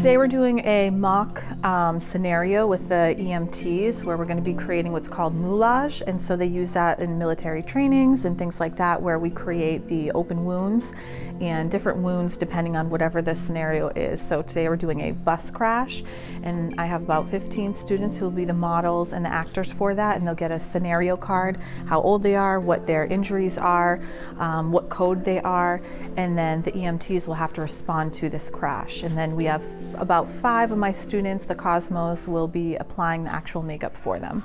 Today we're doing a mock scenario with the EMTs where we're going to be creating what's called moulage, and so they use that in military trainings and things like that, where we create the open wounds and different wounds depending on whatever the scenario is. So today we're doing a bus crash, and I have about 15 students who will be the models and the actors for that, and they'll get a scenario card, how old they are, what their injuries are, what code they are, and then the EMTs will have to respond to this crash. And then we have about 5 of my students, the Cosmos, will be applying the actual makeup for them.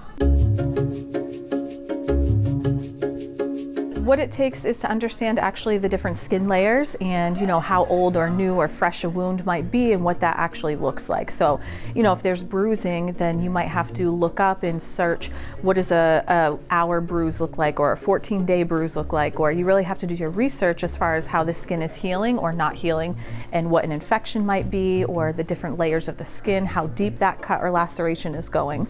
What it takes is to understand actually the different skin layers and how old or new or fresh a wound might be and what that actually looks like. So if there's bruising, then you might have to look up and search what does a hour bruise look like, or a 14-day bruise look like, or you really have to do your research as far as how the skin is healing or not healing, and what an infection might be, or the different layers of the skin, how deep that cut or laceration is going.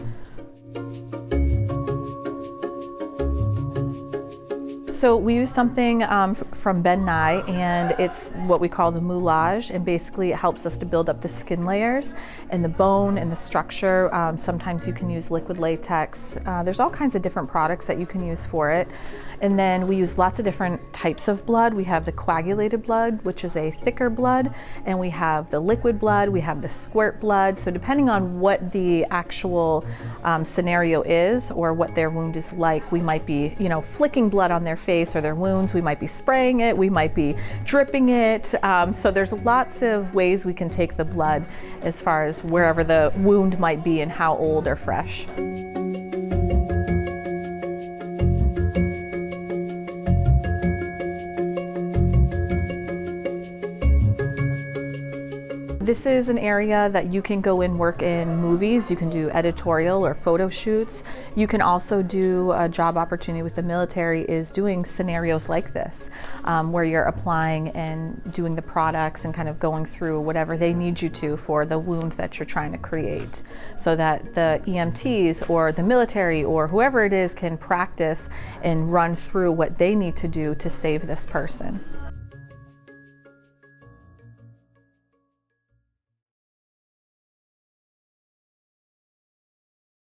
So we use something from Ben Nye, and it's what we call the moulage, and basically it helps us to build up the skin layers and the bone and the structure. Sometimes you can use liquid latex. There's all kinds of different products that you can use for it. And then we use lots of different types of blood. We have the coagulated blood, which is a thicker blood, and we have the liquid blood, we have the squirt blood. So depending on what the actual scenario is or what their wound is like, we might be flicking blood on their face or their wounds, we might be spraying it, we might be dripping it. So there's lots of ways we can take the blood as far as wherever the wound might be and how old or fresh. This is an area that you can go and work in movies. You can do editorial or photo shoots. You can also do a job opportunity with the military is doing scenarios like this, where you're applying and doing the products and kind of going through whatever they need you to for the wound that you're trying to create, so that the EMTs or the military or whoever it is can practice and run through what they need to do to save this person.